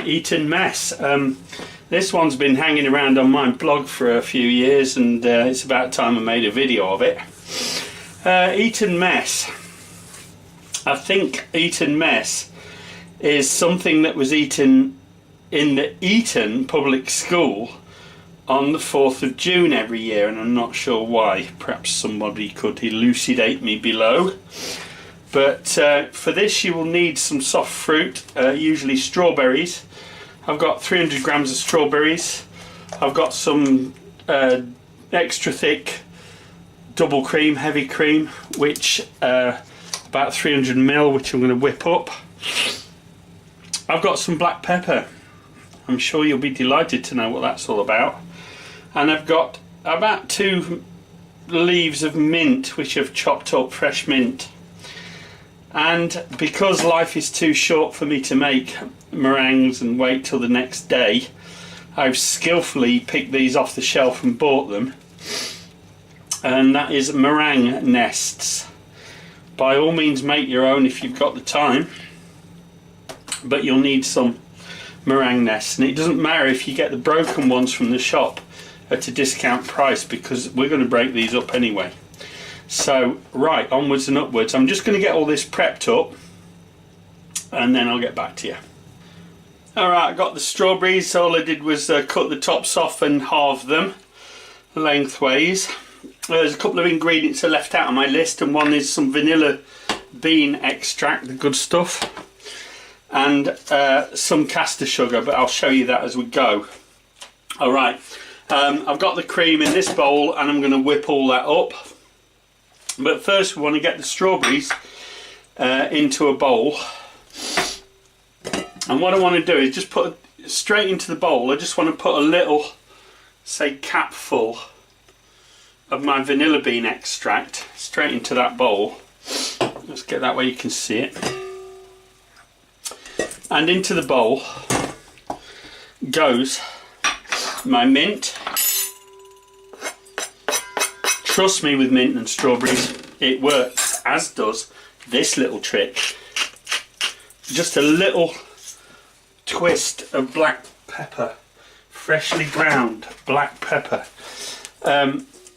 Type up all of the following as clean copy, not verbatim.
Right, Eton mess. This one's been hanging around on my blog for a few years, and it's about time I made a video of it. Eton mess. I think Eton mess is something that was eaten in the Eton public school on the 4th of June every year, and I'm not sure why. Perhaps somebody could elucidate me below. But for this you will need some soft fruit, usually strawberries. I've got 300 grams of strawberries. I've got some extra thick double cream, heavy cream, which about 300 ml, which I'm going to whip up. I've got some black pepper. I'm sure you'll be delighted to know what that's all about. And I've got about 2 leaves of mint, which I've chopped up, fresh mint. And because life is too short for me to make meringues and wait till the next day, I've skillfully picked these off the shelf and bought them. And that is meringue nests. By all means make your own if you've got the time, but you'll need some meringue nests. And it doesn't matter if you get the broken ones from the shop at a discount price, because we're going to break these up anyway. So, right, onwards and upwards. I'm just going to get all this prepped up and then I'll get back to you. Alright, I got the strawberries. All I did was cut the tops off and halve them lengthways. There's a couple of ingredients I left out on my list, and one is some vanilla bean extract, the good stuff, and some caster sugar, but I'll show you that as we go. Alright, I've got the cream in this bowl and I'm going to whip all that up. But first we want to get the strawberries into a bowl, and what I want to do is just put it straight into the bowl. I just want to put a little, say, capful of my vanilla bean extract straight into that bowl. Let's get that way you can see it. And into the bowl goes my mint. Trust me with mint and strawberries, it works, as does this little trick. Just a little twist of black pepper, freshly ground black pepper.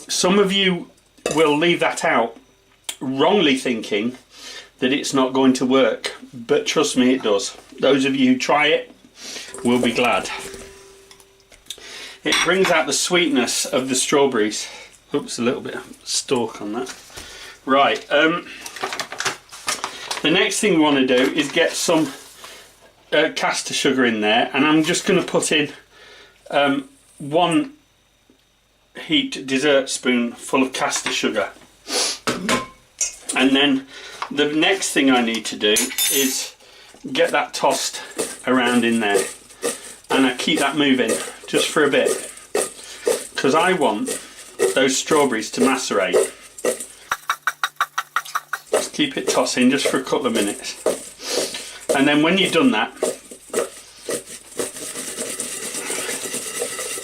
Some of you will leave that out, wrongly thinking that it's not going to work, but trust me, it does. Those of you who try it will be glad. It brings out the sweetness of the strawberries. Oops, a little bit of stalk on that. Right, the next thing we want to do is get some caster sugar in there, and I'm just going to put in 1 heaped dessert spoon full of caster sugar. And then the next thing I need to do is get that tossed around in there, and I keep that moving just for a bit, because I want those strawberries to macerate. Just keep it tossing just for a couple of minutes, and then when you've done that,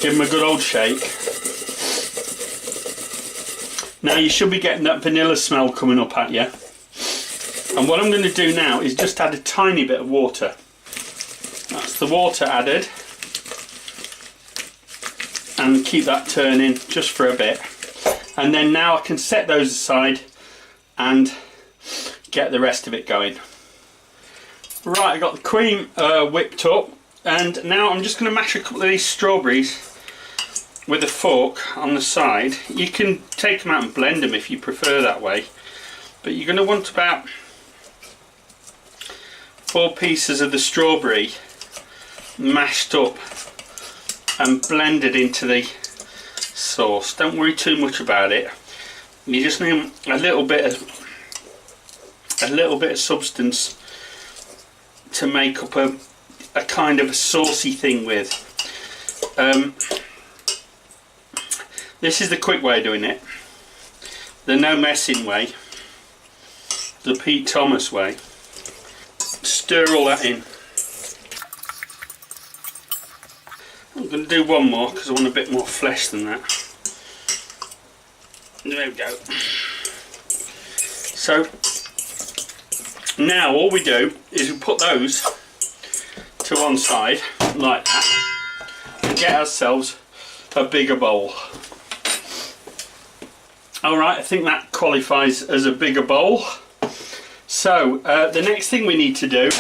give them a good old shake. Now you should be getting that vanilla smell coming up at you, and what I'm going to do now is just add a tiny bit of water. That's the water added, and keep that turning just for a bit, and then now I can set those aside and get the rest of it going. Right, I got the cream whipped up, and now I'm just going to mash a couple of these strawberries with a fork on the side. You can take them out and blend them if you prefer that way, but you're going to want about 4 pieces of the strawberry mashed up and blended into the sauce. Don't worry too much about it. You just need a little bit of substance to make up a kind of a saucy thing with. This is the quick way of doing it, the no messing way, the Pete Thomas way. Stir all that in. I'm going to do one more because I want a bit more flesh than that. There we go. So now all we do is we put those to one side like that and get ourselves a bigger bowl. Alright, I think that qualifies as a bigger bowl. So the next thing we need to do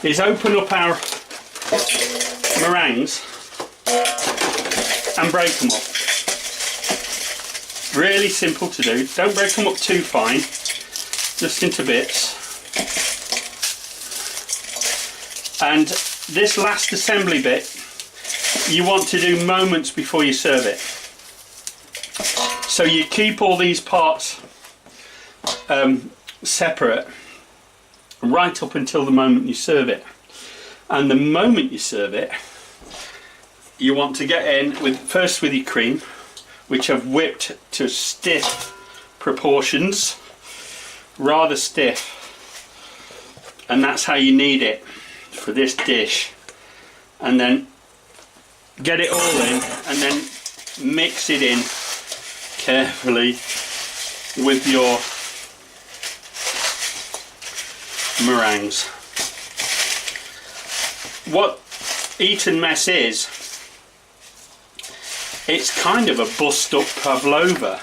is open up our meringues and break them up. Really simple to do. Don't break them up too fine, just into bits. And this last assembly bit you want to do moments before you serve it. So you keep all these parts separate right up until the moment you serve it. And the moment you serve it, you want to get in with first with your cream, which I've whipped to stiff proportions, rather stiff, and that's how you need it for this dish. And then get it all in and then mix it in carefully with your meringues. What Eton mess is, it's kind of a bust up pavlova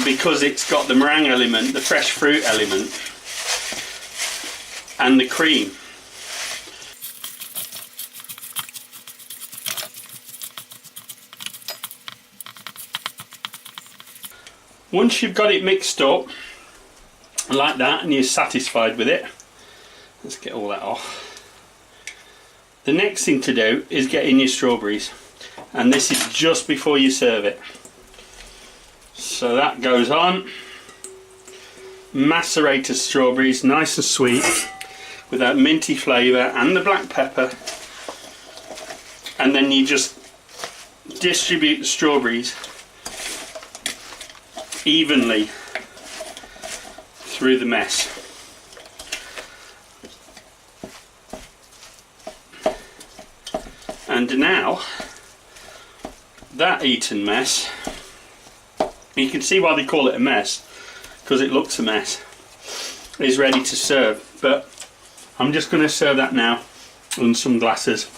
because it's got the meringue element, the fresh fruit element and the cream. Once you've got it mixed up like that and you're satisfied with it, let's get all that off. The next thing to do is get in your strawberries, and this is just before you serve it. So that goes on. Macerated strawberries, nice and sweet, with that minty flavour and the black pepper. And then you just distribute the strawberries evenly through the mess. And now that Eton mess, you can see why they call it a mess, because it looks a mess, is ready to serve. But I'm just going to serve that now in some glasses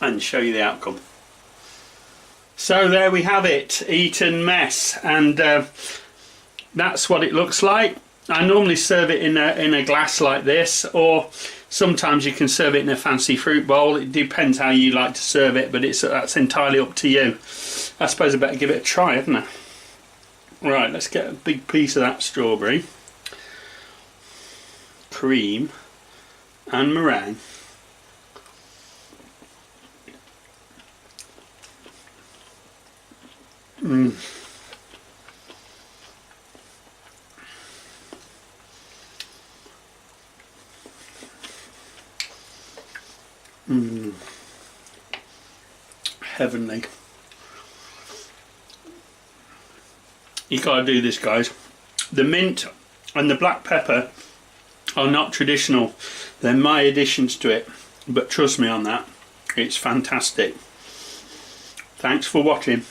and show you the outcome. So there we have it, Eton mess, and that's what it looks like. I normally serve it in a glass like this, or sometimes you can serve it in a fancy fruit bowl. It depends how you like to serve it, but that's entirely up to you. I suppose I better give it a try, haven't I? Right, let's get a big piece of that strawberry, cream and meringue. Heavenly. You gotta do this, guys. The mint and the black pepper are not traditional. They're my additions to it, but trust me on that, it's fantastic. Thanks for watching.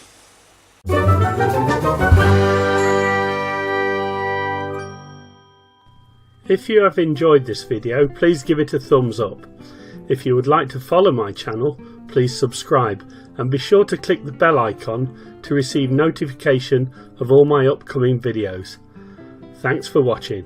If you have enjoyed this video, please give it a thumbs up. If you would like to follow my channel, please subscribe and be sure to click the bell icon to receive notification of all my upcoming videos. Thanks for watching.